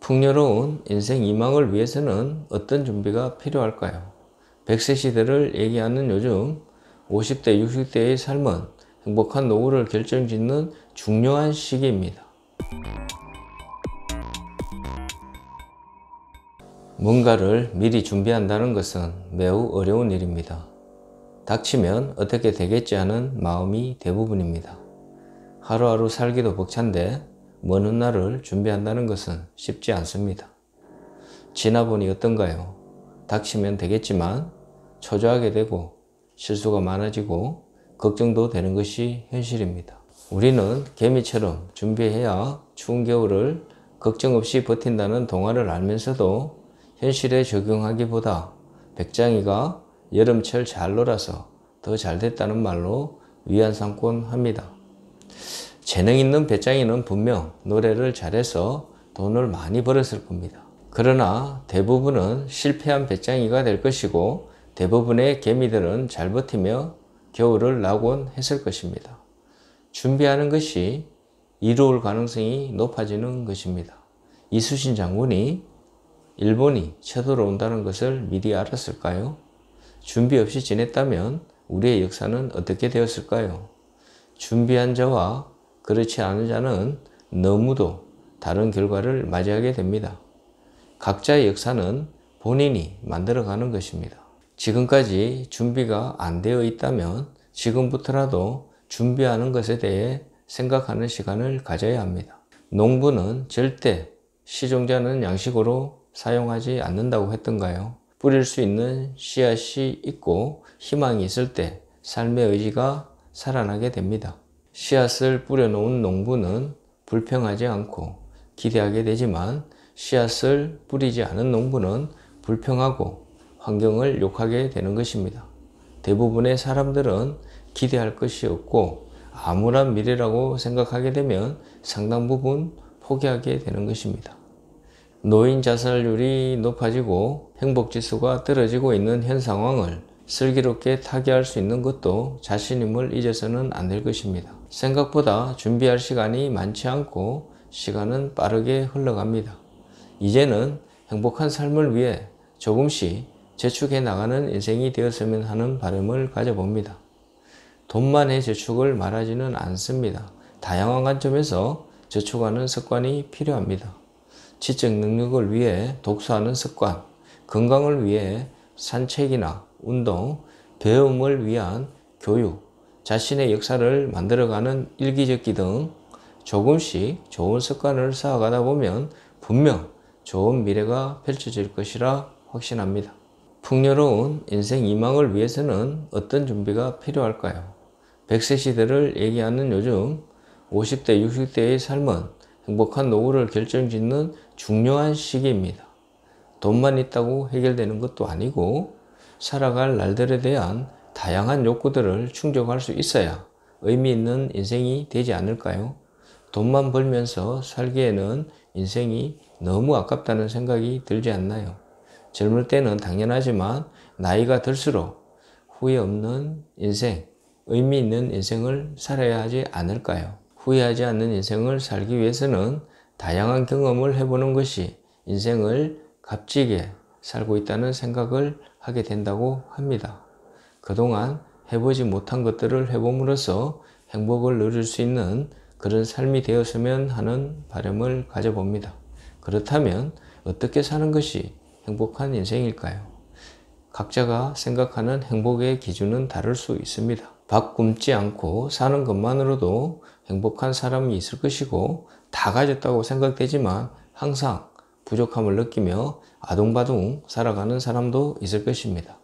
풍요로운 인생 이망을 위해서는 어떤 준비가 필요할까요? 100세 시대를 얘기하는 요즘 50대, 60대의 삶은 행복한 노후를 결정짓는 중요한 시기입니다. 뭔가를 미리 준비한다는 것은 매우 어려운 일입니다. 닥치면 어떻게 되겠지 하는 마음이 대부분입니다. 하루하루 살기도 벅찬데 먼 훗날을 준비한다는 것은 쉽지 않습니다. 지나보니 어떤가요? 닥치면 되겠지만 초조하게 되고 실수가 많아지고 걱정도 되는 것이 현실입니다. 우리는 개미처럼 준비해야 추운 겨울을 걱정 없이 버틴다는 동화를 알면서도 현실에 적용하기보다 백장이가 여름철 잘 놀아서 더 잘 됐다는 말로 위안 삼곤 합니다. 재능 있는 배짱이는 분명 노래를 잘해서 돈을 많이 벌었을 겁니다. 그러나 대부분은 실패한 배짱이가 될 것이고 대부분의 개미들은 잘 버티며 겨울을 나곤 했을 것입니다. 준비하는 것이 이루어질 가능성이 높아지는 것입니다. 이순신 장군이 일본이 쳐들어온다는 것을 미리 알았을까요? 준비 없이 지냈다면 우리의 역사는 어떻게 되었을까요? 준비한 자와 그렇지 않은 자는 너무도 다른 결과를 맞이하게 됩니다. 각자의 역사는 본인이 만들어가는 것입니다. 지금까지 준비가 안 되어 있다면 지금부터라도 준비하는 것에 대해 생각하는 시간을 가져야 합니다. 농부는 절대 시종자는 양식으로 사용하지 않는다고 했던가요? 뿌릴 수 있는 씨앗이 있고 희망이 있을 때 삶의 의지가 살아나게 됩니다. 씨앗을 뿌려놓은 농부는 불평하지 않고 기대하게 되지만 씨앗을 뿌리지 않은 농부는 불평하고 환경을 욕하게 되는 것입니다. 대부분의 사람들은 기대할 것이 없고 암울한 미래라고 생각하게 되면 상당 부분 포기하게 되는 것입니다. 노인 자살률이 높아지고 행복지수가 떨어지고 있는 현 상황을 슬기롭게 타개할 수 있는 것도 자신임을 잊어서는 안 될 것입니다. 생각보다 준비할 시간이 많지 않고 시간은 빠르게 흘러갑니다. 이제는 행복한 삶을 위해 조금씩 저축해 나가는 인생이 되었으면 하는 바람을 가져봅니다. 돈만의 저축을 말하지는 않습니다. 다양한 관점에서 저축하는 습관이 필요합니다. 지적 능력을 위해 독서하는 습관, 건강을 위해 산책이나 운동, 배움을 위한 교육, 자신의 역사를 만들어가는 일기적기 등 조금씩 좋은 습관을 쌓아가다 보면 분명 좋은 미래가 펼쳐질 것이라 확신합니다. 풍요로운 인생 이망을 위해서는 어떤 준비가 필요할까요? 100세 시대를 얘기하는 요즘 50대, 60대의 삶은 행복한 노후를 결정짓는 중요한 시기입니다. 돈만 있다고 해결되는 것도 아니고 살아갈 날들에 대한 다양한 욕구들을 충족할 수 있어야 의미 있는 인생이 되지 않을까요? 돈만 벌면서 살기에는 인생이 너무 아깝다는 생각이 들지 않나요? 젊을 때는 당연하지만 나이가 들수록 후회 없는 인생, 의미 있는 인생을 살아야 하지 않을까요? 후회하지 않는 인생을 살기 위해서는 다양한 경험을 해보는 것이 인생을 값지게 살고 있다는 생각을 하게 된다고 합니다. 그동안 해보지 못한 것들을 해봄으로써 행복을 누릴 수 있는 그런 삶이 되었으면 하는 바람을 가져봅니다. 그렇다면 어떻게 사는 것이 행복한 인생일까요? 각자가 생각하는 행복의 기준은 다를 수 있습니다. 밥 굶지 않고 사는 것만으로도 행복한 사람이 있을 것이고 다 가졌다고 생각되지만 항상 부족함을 느끼며 아둥바둥 살아가는 사람도 있을 것입니다.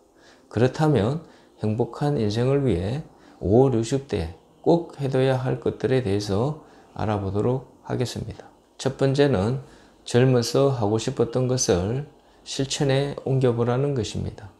그렇다면 행복한 인생을 위해 50, 60대 꼭 해둬야 할 것들에 대해서 알아보도록 하겠습니다. 첫 번째는 젊어서 하고 싶었던 것을 실천에 옮겨보라는 것입니다.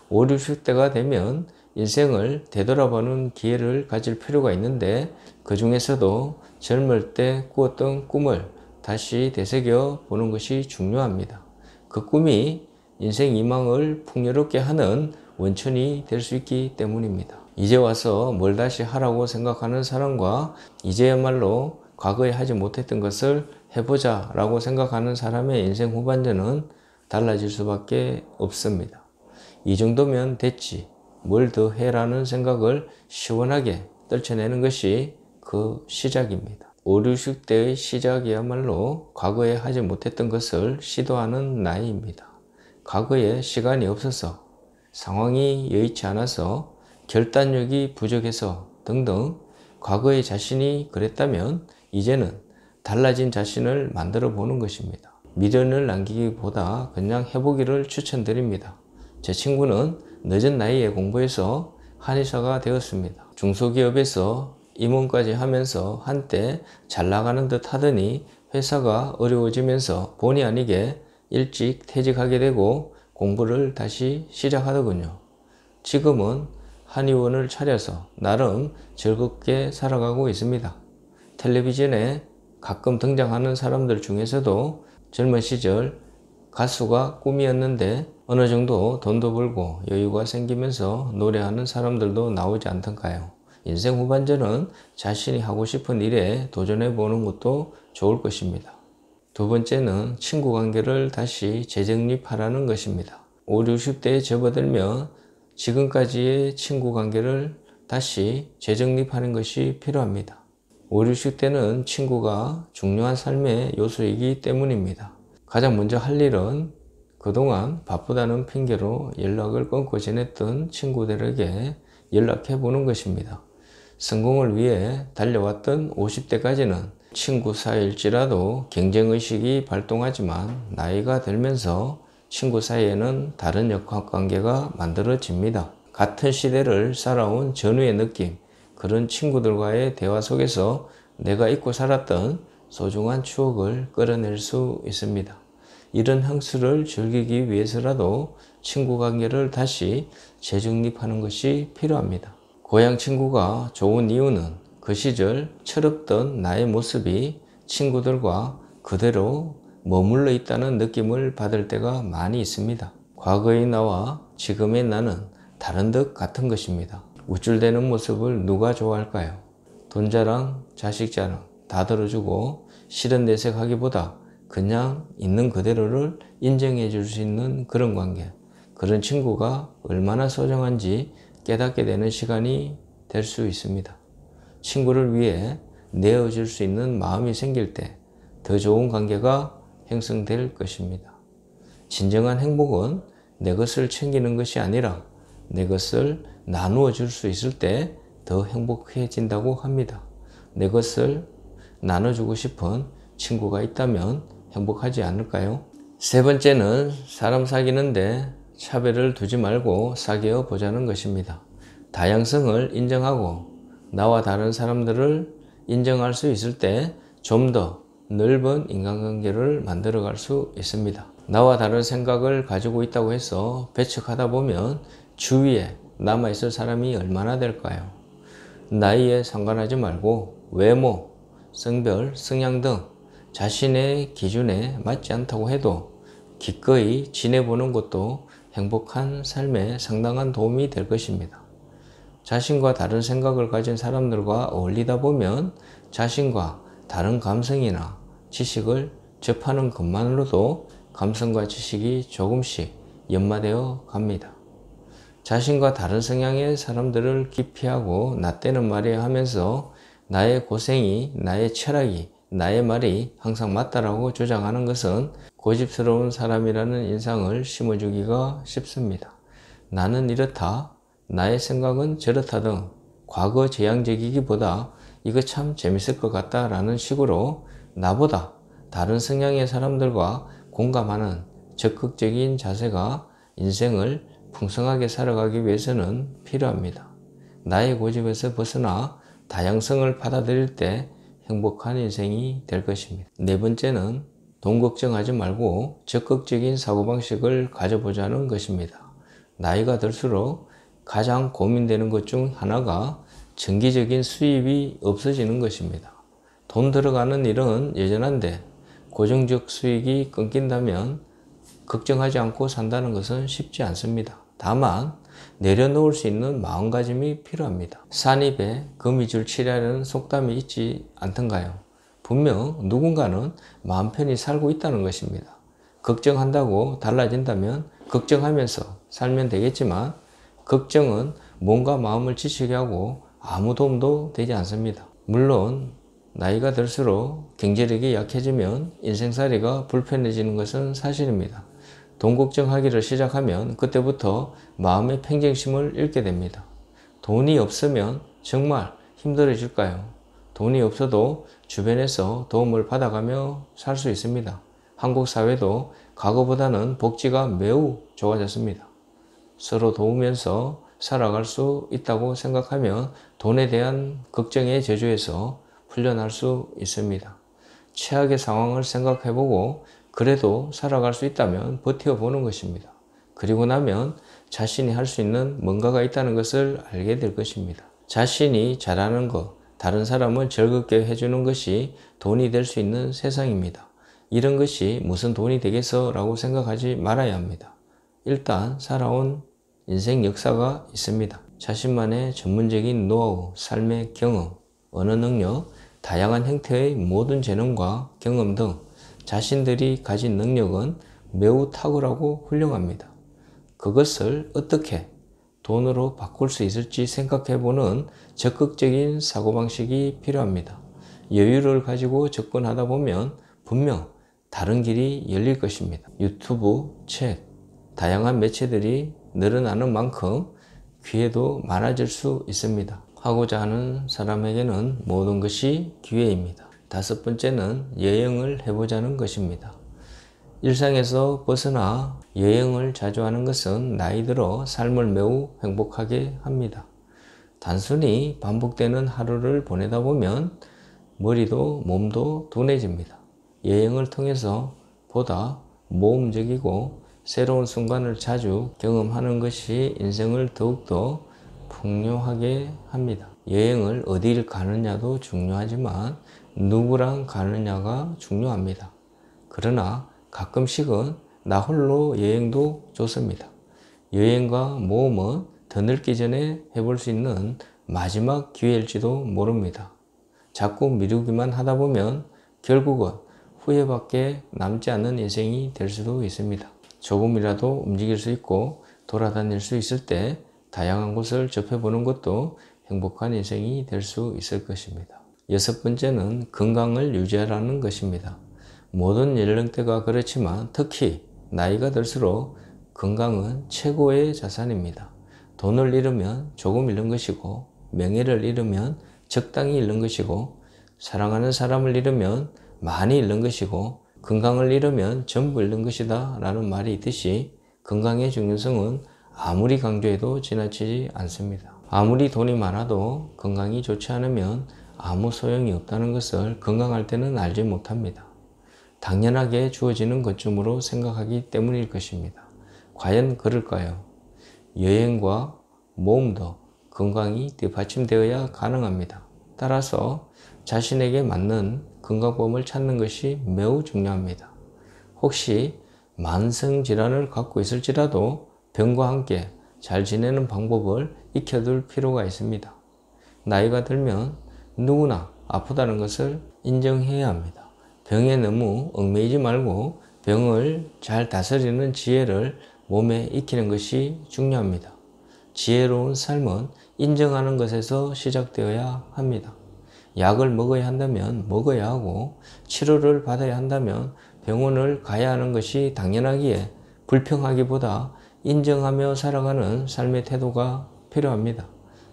50, 60대가 되면 인생을 되돌아보는 기회를 가질 필요가 있는데 그 중에서도 젊을 때 꾸었던 꿈을 다시 되새겨 보는 것이 중요합니다. 그 꿈이 인생 이망을 풍요롭게 하는 원천이 될 수 있기 때문입니다. 이제 와서 뭘 다시 하라고 생각하는 사람과 이제야말로 과거에 하지 못했던 것을 해보자 라고 생각하는 사람의 인생 후반전은 달라질 수밖에 없습니다. 이 정도면 됐지, 뭘 더 해라는 생각을 시원하게 떨쳐내는 것이 그 시작입니다. 5, 60대의 시작이야말로 과거에 하지 못했던 것을 시도하는 나이입니다. 과거에 시간이 없어서, 상황이 여의치 않아서, 결단력이 부족해서 등등 과거의 자신이 그랬다면 이제는 달라진 자신을 만들어 보는 것입니다. 미련을 남기기보다 그냥 해보기를 추천드립니다. 제 친구는 늦은 나이에 공부해서 한의사가 되었습니다. 중소기업에서 임원까지 하면서 한때 잘 나가는 듯 하더니 회사가 어려워지면서 본의 아니게 일찍 퇴직하게 되고 공부를 다시 시작하더군요. 지금은 한의원을 차려서 나름 즐겁게 살아가고 있습니다. 텔레비전에 가끔 등장하는 사람들 중에서도 젊은 시절 가수가 꿈이었는데 어느 정도 돈도 벌고 여유가 생기면서 노래하는 사람들도 나오지 않던가요? 인생 후반전은 자신이 하고 싶은 일에 도전해 보는 것도 좋을 것입니다. 두 번째는 친구 관계를 다시 재정립하라는 것입니다. 5, 60대에 접어들면 지금까지의 친구 관계를 다시 재정립하는 것이 필요합니다. 5, 60대는 친구가 중요한 삶의 요소이기 때문입니다. 가장 먼저 할 일은 그동안 바쁘다는 핑계로 연락을 끊고 지냈던 친구들에게 연락해 보는 것입니다. 성공을 위해 달려왔던 50대까지는 친구 사이일지라도 경쟁의식이 발동하지만 나이가 들면서 친구 사이에는 다른 역학관계가 만들어집니다. 같은 시대를 살아온 전우의 느낌, 그런 친구들과의 대화 속에서 내가 잊고 살았던 소중한 추억을 끌어낼 수 있습니다. 이런 향수를 즐기기 위해서라도 친구 관계를 다시 재정립하는 것이 필요합니다. 고향 친구가 좋은 이유는 그 시절 철없던 나의 모습이 친구들과 그대로 머물러 있다는 느낌을 받을 때가 많이 있습니다. 과거의 나와 지금의 나는 다른 듯 같은 것입니다. 우쭐대는 모습을 누가 좋아할까요? 돈 자랑, 자식 자랑 다 들어주고 싫은 내색하기보다 그냥 있는 그대로를 인정해 줄 수 있는 그런 관계, 그런 친구가 얼마나 소중한지 깨닫게 되는 시간이 될 수 있습니다. 친구를 위해 내어줄 수 있는 마음이 생길 때 더 좋은 관계가 형성될 것입니다. 진정한 행복은 내 것을 챙기는 것이 아니라 내 것을 나누어 줄 수 있을 때 더 행복해진다고 합니다. 내 것을 나눠주고 싶은 친구가 있다면 행복하지 않을까요? 세 번째는 사람 사귀는데 차별을 두지 말고 사귀어 보자는 것입니다. 다양성을 인정하고 나와 다른 사람들을 인정할 수 있을 때 좀 더 넓은 인간관계를 만들어갈 수 있습니다. 나와 다른 생각을 가지고 있다고 해서 배척하다 보면 주위에 남아있을 사람이 얼마나 될까요? 나이에 상관하지 말고 외모, 성별, 성향 등 자신의 기준에 맞지 않다고 해도 기꺼이 지내보는 것도 행복한 삶에 상당한 도움이 될 것입니다. 자신과 다른 생각을 가진 사람들과 어울리다 보면 자신과 다른 감성이나 지식을 접하는 것만으로도 감성과 지식이 조금씩 연마되어 갑니다. 자신과 다른 성향의 사람들을 기피하고 나 때는 말이야 하면서 나의 고생이, 나의 철학이, 나의 말이 항상 맞다라고 주장하는 것은 고집스러운 사람이라는 인상을 심어주기가 쉽습니다. 나는 이렇다, 나의 생각은 저렇다 등 과거 지향적이기보다 이거 참 재밌을 것 같다 라는 식으로 나보다 다른 성향의 사람들과 공감하는 적극적인 자세가 인생을 풍성하게 살아가기 위해서는 필요합니다. 나의 고집에서 벗어나 다양성을 받아들일 때 행복한 인생이 될 것입니다. 네 번째는 돈 걱정하지 말고 적극적인 사고방식을 가져보자는 것입니다. 나이가 들수록 가장 고민되는 것 중 하나가 정기적인 수입이 없어지는 것입니다. 돈 들어가는 일은 여전한데 고정적 수익이 끊긴다면 걱정하지 않고 산다는 것은 쉽지 않습니다. 다만 내려놓을 수 있는 마음가짐이 필요합니다. 산입에 거미줄 치라는 속담이 있지 않던가요? 분명 누군가는 마음 편히 살고 있다는 것입니다. 걱정한다고 달라진다면 걱정하면서 살면 되겠지만 걱정은 몸과 마음을 지치게 하고 아무 도움도 되지 않습니다. 물론 나이가 들수록 경제력이 약해지면 인생살이가 불편해지는 것은 사실입니다. 돈 걱정하기를 시작하면 그때부터 마음의 평정심을 잃게 됩니다. 돈이 없으면 정말 힘들어질까요? 돈이 없어도 주변에서 도움을 받아가며 살 수 있습니다. 한국 사회도 과거보다는 복지가 매우 좋아졌습니다. 서로 도우면서 살아갈 수 있다고 생각하면 돈에 대한 걱정의 저주에서 풀려날 수 있습니다. 최악의 상황을 생각해보고 그래도 살아갈 수 있다면 버텨보는 것입니다. 그리고 나면 자신이 할 수 있는 뭔가가 있다는 것을 알게 될 것입니다. 자신이 잘하는 것, 다른 사람을 즐겁게 해주는 것이 돈이 될 수 있는 세상입니다. 이런 것이 무슨 돈이 되겠어 라고 생각하지 말아야 합니다. 일단 살아온 인생 역사가 있습니다. 자신만의 전문적인 노하우, 삶의 경험, 언어 능력, 다양한 형태의 모든 재능과 경험 등 자신들이 가진 능력은 매우 탁월하고 훌륭합니다. 그것을 어떻게 돈으로 바꿀 수 있을지 생각해보는 적극적인 사고방식이 필요합니다. 여유를 가지고 접근하다 보면 분명 다른 길이 열릴 것입니다. 유튜브, 책, 다양한 매체들이 늘어나는 만큼 기회도 많아질 수 있습니다. 하고자 하는 사람에게는 모든 것이 기회입니다. 다섯 번째는 여행을 해보자는 것입니다. 일상에서 벗어나 여행을 자주 하는 것은 나이 들어 삶을 매우 행복하게 합니다. 단순히 반복되는 하루를 보내다 보면 머리도 몸도 둔해집니다. 여행을 통해서 보다 모험적이고 새로운 순간을 자주 경험하는 것이 인생을 더욱더 풍요하게 합니다. 여행을 어디를 가느냐도 중요하지만 누구랑 가느냐가 중요합니다. 그러나 가끔씩은 나 홀로 여행도 좋습니다. 여행과 모험은 더 늙기 전에 해볼 수 있는 마지막 기회일지도 모릅니다. 자꾸 미루기만 하다 보면 결국은 후회밖에 남지 않는 인생이 될 수도 있습니다. 조금이라도 움직일 수 있고 돌아다닐 수 있을 때 다양한 곳을 접해보는 것도 행복한 인생이 될 수 있을 것입니다. 여섯 번째는 건강을 유지하라는 것입니다. 모든 연령대가 그렇지만 특히 나이가 들수록 건강은 최고의 자산입니다. 돈을 잃으면 조금 잃는 것이고 명예를 잃으면 적당히 잃는 것이고 사랑하는 사람을 잃으면 많이 잃는 것이고 건강을 잃으면 전부 잃는 것이다 라는 말이 있듯이 건강의 중요성은 아무리 강조해도 지나치지 않습니다. 아무리 돈이 많아도 건강이 좋지 않으면 아무 소용이 없다는 것을 건강할 때는 알지 못합니다. 당연하게 주어지는 것쯤으로 생각하기 때문일 것입니다. 과연 그럴까요? 여행과 모험도 건강이 뒷받침되어야 가능합니다. 따라서 자신에게 맞는 건강보험을 찾는 것이 매우 중요합니다. 혹시 만성질환을 갖고 있을지라도 병과 함께 잘 지내는 방법을 익혀둘 필요가 있습니다. 나이가 들면 누구나 아프다는 것을 인정해야 합니다. 병에 너무 얽매이지 말고 병을 잘 다스리는 지혜를 몸에 익히는 것이 중요합니다. 지혜로운 삶은 인정하는 것에서 시작되어야 합니다. 약을 먹어야 한다면 먹어야 하고 치료를 받아야 한다면 병원을 가야 하는 것이 당연하기에 불평하기보다 인정하며 살아가는 삶의 태도가 필요합니다.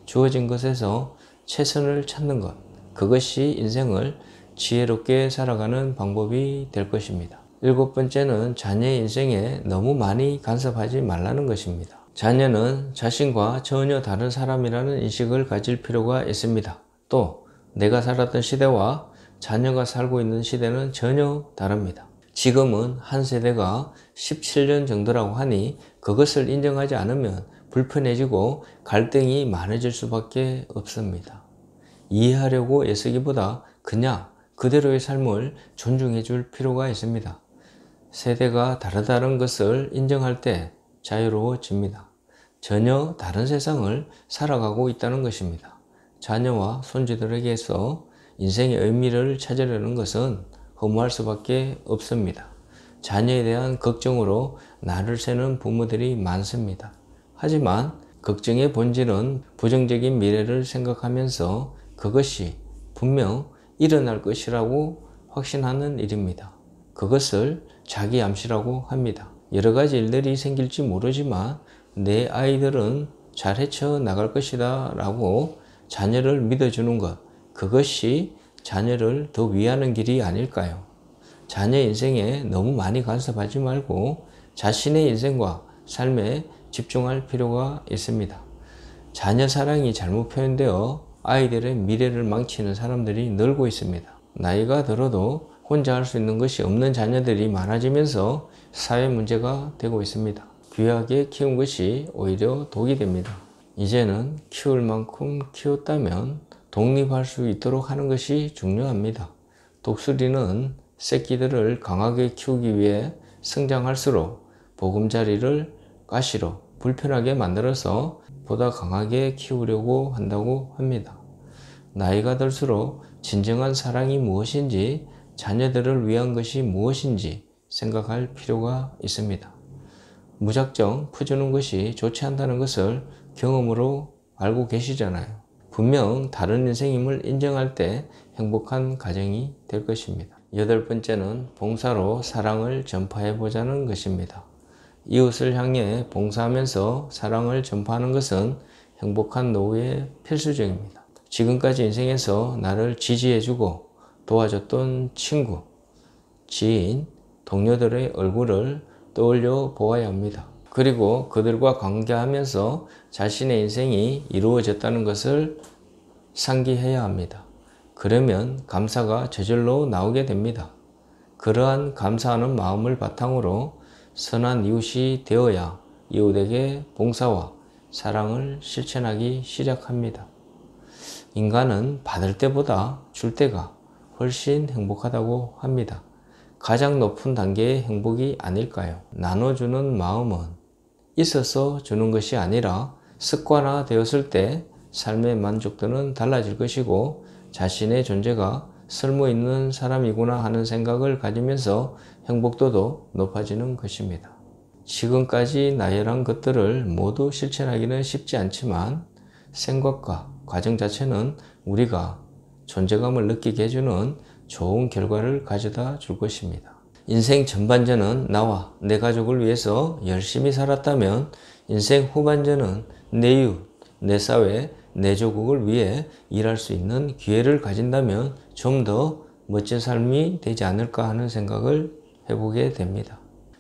주어진 것에서 최선을 찾는 것, 그것이 인생을 지혜롭게 살아가는 방법이 될 것입니다. 일곱 번째는 자녀의 인생에 너무 많이 간섭하지 말라는 것입니다. 자녀는 자신과 전혀 다른 사람이라는 인식을 가질 필요가 있습니다. 또 내가 살았던 시대와 자녀가 살고 있는 시대는 전혀 다릅니다. 지금은 한 세대가 17년 정도라고 하니 그것을 인정하지 않으면 불편해지고 갈등이 많아질 수밖에 없습니다. 이해하려고 애쓰기보다 그냥 그대로의 삶을 존중해 줄 필요가 있습니다. 세대가 다르다는 것을 인정할 때 자유로워집니다. 전혀 다른 세상을 살아가고 있다는 것입니다. 자녀와 손주들에게서 인생의 의미를 찾으려는 것은 허무할 수밖에 없습니다. 자녀에 대한 걱정으로 날을 새는 부모들이 많습니다. 하지만 걱정의 본질은 부정적인 미래를 생각하면서 그것이 분명 일어날 것이라고 확신하는 일입니다. 그것을 자기 암시라고 합니다. 여러 가지 일들이 생길지 모르지만 내 아이들은 잘 헤쳐나갈 것이다 라고 자녀를 믿어주는 것, 그것이 자녀를 더 위하는 길이 아닐까요? 자녀 인생에 너무 많이 간섭하지 말고 자신의 인생과 삶에 집중할 필요가 있습니다. 자녀 사랑이 잘못 표현되어 아이들의 미래를 망치는 사람들이 늘고 있습니다. 나이가 들어도 혼자 할 수 있는 것이 없는 자녀들이 많아지면서 사회 문제가 되고 있습니다. 귀하게 키운 것이 오히려 독이 됩니다. 이제는 키울 만큼 키웠다면 독립할 수 있도록 하는 것이 중요합니다. 독수리는 새끼들을 강하게 키우기 위해 성장할수록 보금자리를 가시로 불편하게 만들어서 보다 강하게 키우려고 한다고 합니다. 나이가 들수록 진정한 사랑이 무엇인지, 자녀들을 위한 것이 무엇인지 생각할 필요가 있습니다. 무작정 퍼주는 것이 좋지 않다는 것을 경험으로 알고 계시잖아요. 분명 다른 인생임을 인정할 때 행복한 가정이 될 것입니다. 8번째는 봉사로 사랑을 전파해 보자는 것입니다. 이웃을 향해 봉사하면서 사랑을 전파하는 것은 행복한 노후에 필수적입니다. 지금까지 인생에서 나를 지지해주고 도와줬던 친구, 지인, 동료들의 얼굴을 떠올려 보아야 합니다. 그리고 그들과 관계하면서 자신의 인생이 이루어졌다는 것을 상기해야 합니다. 그러면 감사가 저절로 나오게 됩니다. 그러한 감사하는 마음을 바탕으로 선한 이웃이 되어야 이웃에게 봉사와 사랑을 실천하기 시작합니다. 인간은 받을 때보다 줄 때가 훨씬 행복하다고 합니다. 가장 높은 단계의 행복이 아닐까요? 나눠주는 마음은 있어서 주는 것이 아니라 습관화되었을 때 삶의 만족도는 달라질 것이고 자신의 존재가 쓸모있는 사람이구나 하는 생각을 가지면서 행복도도 높아지는 것입니다. 지금까지 나열한 것들을 모두 실천하기는 쉽지 않지만 생각과 과정 자체는 우리가 존재감을 느끼게 해주는 좋은 결과를 가져다 줄 것입니다. 인생 전반전은 나와 내 가족을 위해서 열심히 살았다면 인생 후반전은 내 이웃, 내 사회, 내 조국을 위해 일할 수 있는 기회를 가진다면 좀 더 멋진 삶이 되지 않을까 하는 생각을 해보게 됩니다.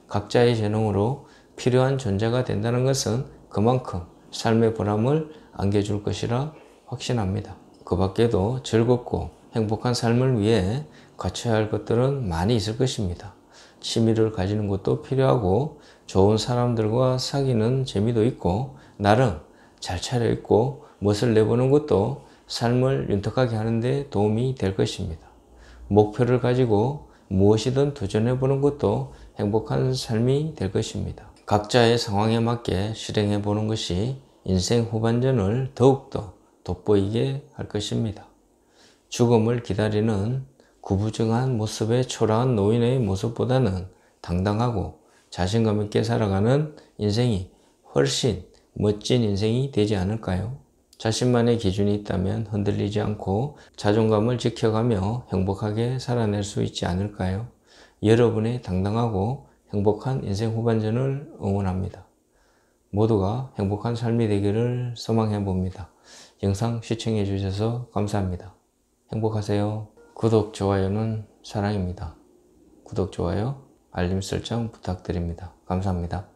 각자의 재능으로 필요한 존재가 된다는 것은 그만큼 삶의 보람을 안겨줄 것이라 확신합니다. 그 밖에도 즐겁고 행복한 삶을 위해 갖춰야 할 것들은 많이 있을 것입니다. 취미를 가지는 것도 필요하고 좋은 사람들과 사귀는 재미도 있고 나름 잘 차려입고 멋을 내보는 것도 삶을 윤택하게 하는 데 도움이 될 것입니다. 목표를 가지고 무엇이든 도전해보는 것도 행복한 삶이 될 것입니다. 각자의 상황에 맞게 실행해보는 것이 인생 후반전을 더욱더 돋보이게 할 것입니다. 죽음을 기다리는 구부정한 모습의 초라한 노인의 모습보다는 당당하고 자신감 있게 살아가는 인생이 훨씬 멋진 인생이 되지 않을까요? 자신만의 기준이 있다면 흔들리지 않고 자존감을 지켜가며 행복하게 살아낼 수 있지 않을까요? 여러분의 당당하고 행복한 인생 후반전을 응원합니다. 모두가 행복한 삶이 되기를 소망해 봅니다. 영상 시청해 주셔서 감사합니다. 행복하세요. 구독, 좋아요는 사랑입니다. 구독, 좋아요, 알림 설정 부탁드립니다. 감사합니다.